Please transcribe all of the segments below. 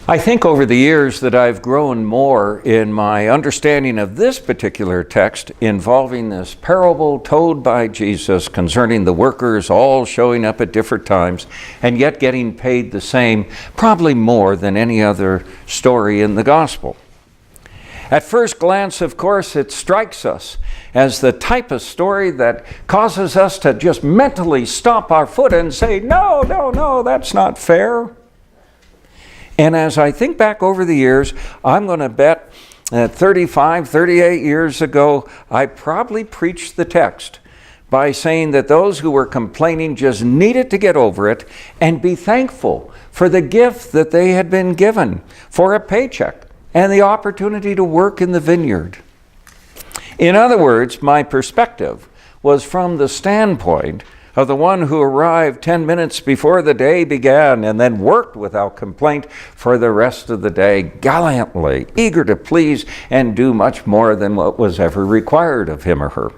I think over the years that I've grown more in my understanding of this particular text involving this parable told by Jesus concerning the workers all showing up at different times and yet getting paid the same, probably more than any other story in the gospel. At first glance, of course, it strikes us as the type of story that causes us to just mentally stomp our foot and say, no, that's not fair. And as I think back over the years, I'm going to bet that 35, 38 years ago, I probably preached the text by saying that those who were complaining just needed to get over it and be thankful for the gift that they had been given for a paycheck and the opportunity to work in the vineyard. In other words, my perspective was from the standpoint of the one who arrived 10 minutes before the day began and then worked without complaint for the rest of the day, gallantly, eager to please and do much more than what was ever required of him or her.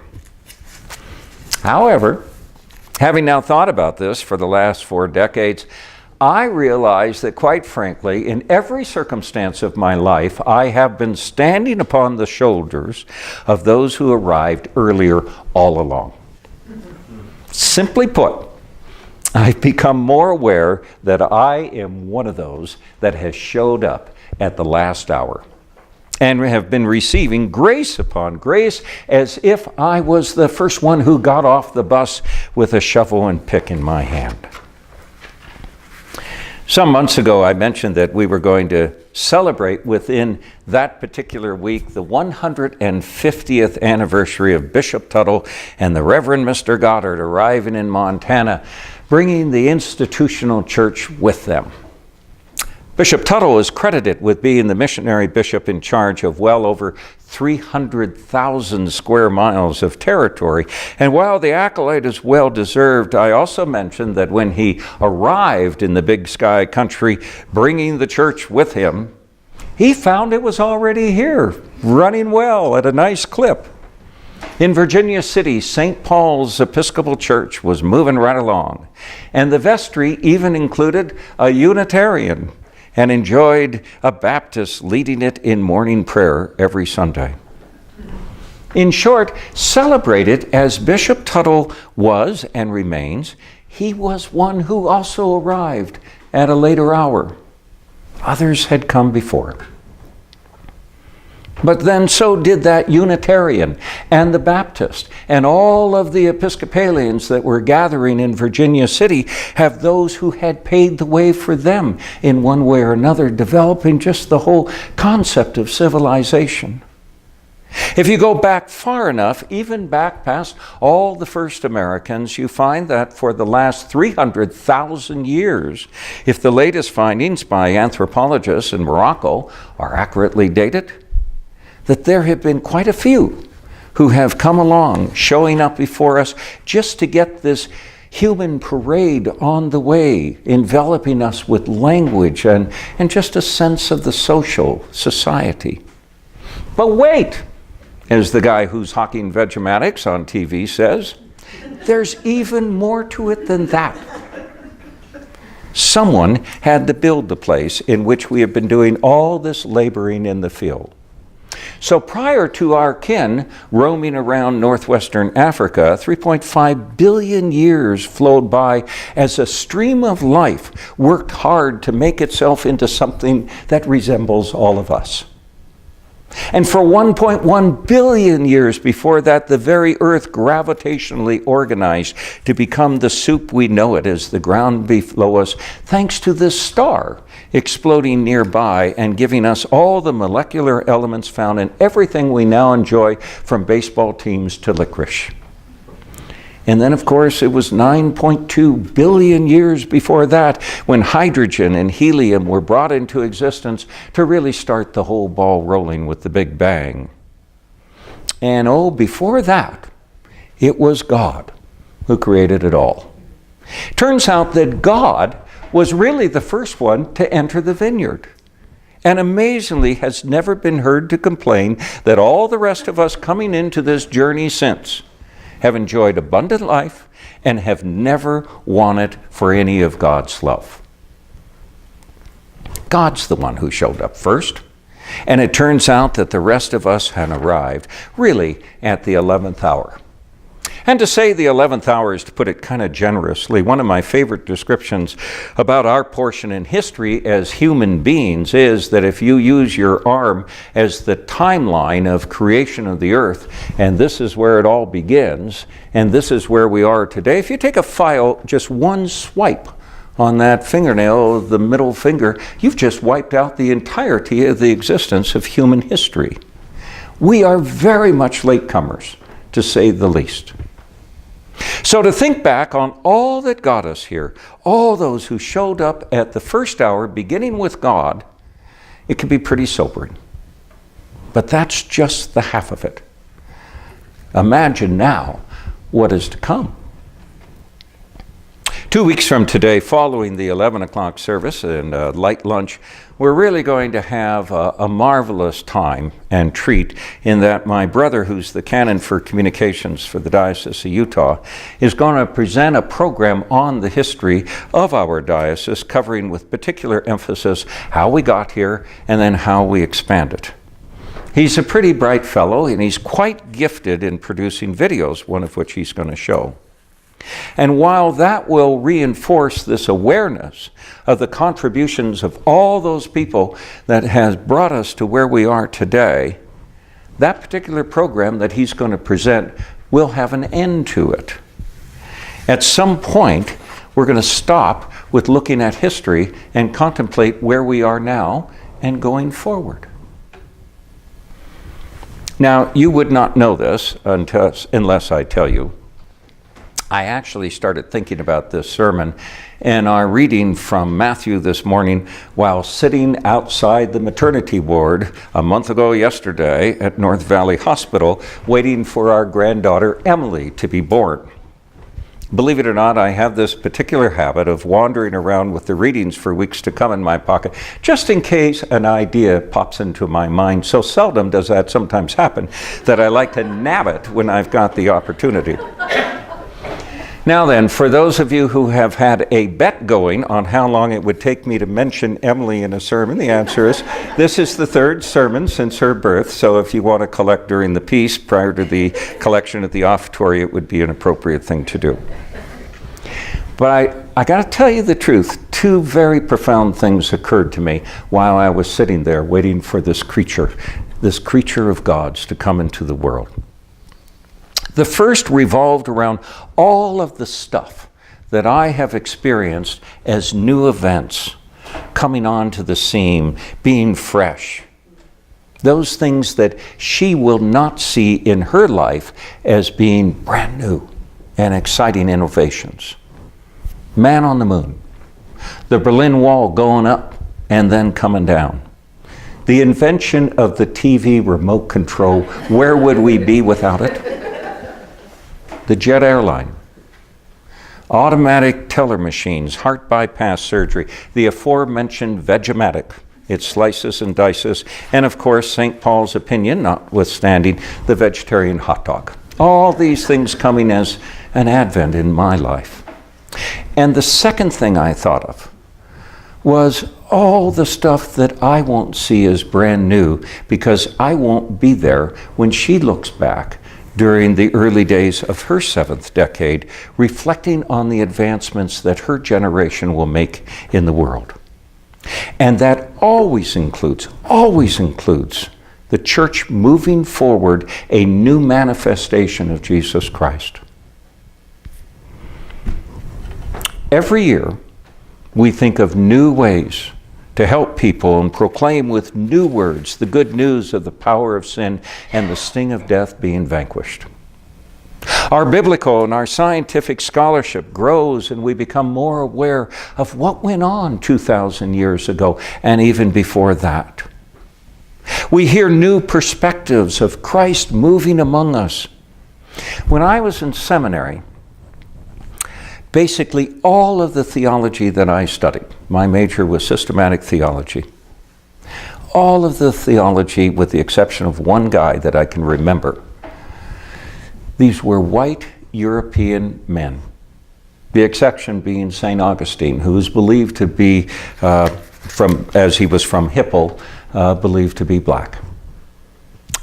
However, having now thought about this for the last 4 decades, I realize that, quite frankly, in every circumstance of my life, I have been standing upon the shoulders of those who arrived earlier all along. Simply put, I've become more aware that I am one of those that has showed up at the last hour and have been receiving grace upon grace as if I was the first one who got off the bus with a shovel and pick in my hand. Some months ago, I mentioned that we were going to celebrate within that particular week the 150th anniversary of Bishop Tuttle and the Reverend Mr. Goddard arriving in Montana, bringing the institutional church with them. Bishop Tuttle is credited with being the missionary bishop in charge of well over 300,000 square miles of territory. And while the accolade is well deserved, I also mentioned that when he arrived in the Big Sky country, bringing the church with him, he found it was already here, running well at a nice clip. In Virginia City, St. Paul's Episcopal Church was moving right along, and the vestry even included a Unitarian and enjoyed a Baptist leading it in morning prayer every Sunday. In short, celebrated as Bishop Tuttle was and remains, he was one who also arrived at a later hour. Others had come before. But then so did that Unitarian and the Baptist and all of the Episcopalians that were gathering in Virginia City have those who had paid the way for them in one way or another, developing just the whole concept of civilization. If you go back far enough, even back past all the first Americans, you find that for the last 300,000 years, if the latest findings by anthropologists in Morocco are accurately dated, that there have been quite a few who have come along, showing up before us just to get this human parade on the way, enveloping us with language and just a sense of the social society. But wait, as the guy who's hawking Vegematics on TV says, there's even more to it than that. Someone had to build the place in which we have been doing all this laboring in the field. So prior to our kin roaming around northwestern Africa, 3.5 billion years flowed by as a stream of life worked hard to make itself into something that resembles all of us. And for 1.1 billion years before that, the very earth gravitationally organized to become the soup we know it as the ground below us, thanks to this star exploding nearby and giving us all the molecular elements found in everything we now enjoy, from baseball teams to licorice. And then, of course, it was 9.2 billion years before that when hydrogen and helium were brought into existence to really start the whole ball rolling with the Big Bang. And before that, it was God who created it all. Turns out that God was really the first one to enter the vineyard, and amazingly has never been heard to complain that all the rest of us coming into this journey since have enjoyed abundant life and have never wanted for any of God's love. God's the one who showed up first. And it turns out that the rest of us had arrived, really, at the 11th hour. And to say the 11th hour is to put it kind of generously. One of my favorite descriptions about our portion in history as human beings is that if you use your arm as the timeline of creation of the earth, and this is where it all begins, and this is where we are today, if you take a file, just one swipe on that fingernail of the middle finger, you've just wiped out the entirety of the existence of human history. We are very much latecomers, to say the least. So to think back on all that got us here, all those who showed up at the first hour, beginning with God, it can be pretty sobering. But that's just the half of it. Imagine now what is to come. 2 weeks from today, following the 11 o'clock service and light lunch, we're really going to have a marvelous time and treat in that my brother, who's the canon for communications for the Diocese of Utah, is going to present a program on the history of our diocese, covering with particular emphasis how we got here and then how we expand it. He's a pretty bright fellow, and he's quite gifted in producing videos, one of which he's going to show. And while that will reinforce this awareness of the contributions of all those people that has brought us to where we are today, that particular program that he's going to present will have an end to it. At some point, we're going to stop with looking at history and contemplate where we are now and going forward. Now, you would not know this unless I tell you. I actually started thinking about this sermon and our reading from Matthew this morning while sitting outside the maternity ward a month ago yesterday at North Valley Hospital, waiting for our granddaughter Emily to be born. Believe it or not, I have this particular habit of wandering around with the readings for weeks to come in my pocket, just in case an idea pops into my mind. So seldom does that sometimes happen that I like to nab it when I've got the opportunity. Now then, for those of you who have had a bet going on how long it would take me to mention Emily in a sermon, the answer is this is the third sermon since her birth, so if you want to collect during the piece prior to the collection at the offertory, it would be an appropriate thing to do. But I got to tell you the truth, two very profound things occurred to me while I was sitting there waiting for this creature of God's to come into the world. The first revolved around all of the stuff that I have experienced as new events coming onto the scene, being fresh. Those things that she will not see in her life as being brand new and exciting innovations. Man on the moon, the Berlin Wall going up and then coming down. The invention of the TV remote control, where would we be without it? The jet airline, automatic teller machines, heart bypass surgery, the aforementioned Vegematic, it slices and dices, and of course, St. Paul's opinion, notwithstanding, the vegetarian hot dog. All these things coming as an advent in my life. And the second thing I thought of was all the stuff that I won't see as brand new because I won't be there when she looks back during the early days of her seventh decade, reflecting on the advancements that her generation will make in the world. And that always includes the church moving forward a new manifestation of Jesus Christ. Every year, we think of new ways to help people and proclaim with new words the good news of the power of sin and the sting of death being vanquished. Our biblical and our scientific scholarship grows, and we become more aware of what went on 2,000 years ago and even before that. We hear new perspectives of Christ moving among us. When I was in seminary, basically all of the theology that I studied, my major was systematic theology. All of the theology, with the exception of one guy that I can remember, these were white European men. The exception being St. Augustine, who is believed to be as he was from Hippo, believed to be black.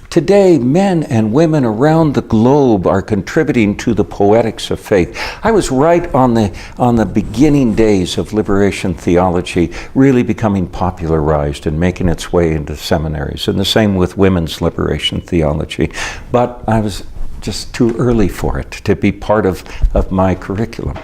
Today, men and women around the globe are contributing to the poetics of faith. I was right on the beginning days of liberation theology really becoming popularized and making its way into seminaries, and the same with women's liberation theology. But I was just too early for it to be part of my curriculum.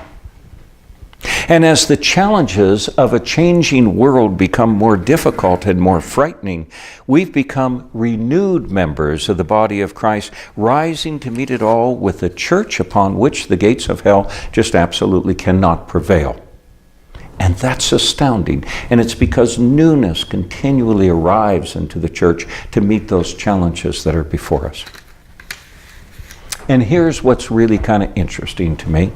And as the challenges of a changing world become more difficult and more frightening, we've become renewed members of the body of Christ, rising to meet it all with a church upon which the gates of hell just absolutely cannot prevail. And that's astounding. And it's because newness continually arrives into the church to meet those challenges that are before us. And here's what's really kind of interesting to me.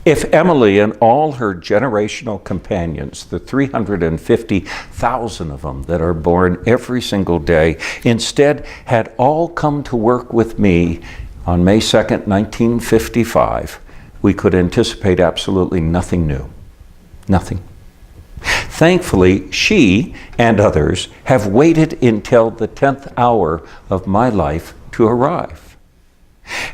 If Emily and all her generational companions, the 350,000 of them that are born every single day, instead had all come to work with me on May 2nd, 1955, we could anticipate absolutely nothing new. Nothing. Thankfully, she and others have waited until the 10th hour of my life to arrive.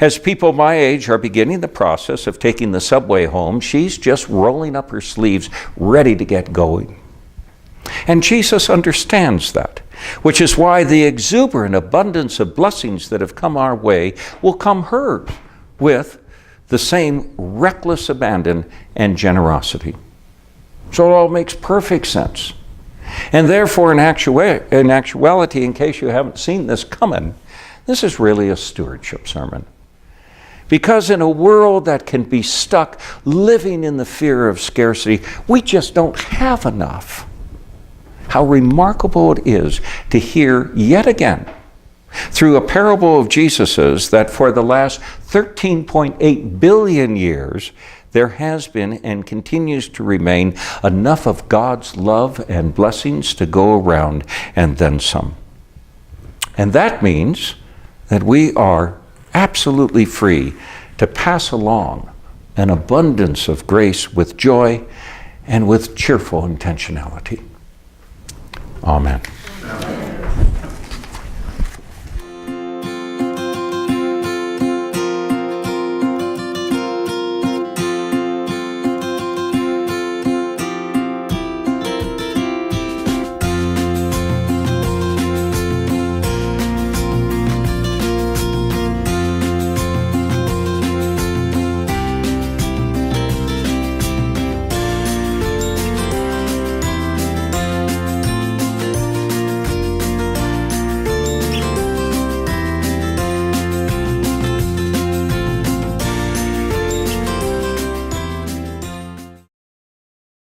As people my age are beginning the process of taking the subway home, she's just rolling up her sleeves, ready to get going. And Jesus understands that, which is why the exuberant abundance of blessings that have come our way will come hers with the same reckless abandon and generosity. So it all makes perfect sense. And therefore, in actuality, in case you haven't seen this coming, this is really a stewardship sermon. Because in a world that can be stuck living in the fear of scarcity, we just don't have enough. How remarkable it is to hear yet again through a parable of Jesus's that for the last 13.8 billion years, there has been and continues to remain enough of God's love and blessings to go around, and then some. And that means that we are absolutely free to pass along an abundance of grace with joy and with cheerful intentionality. Amen.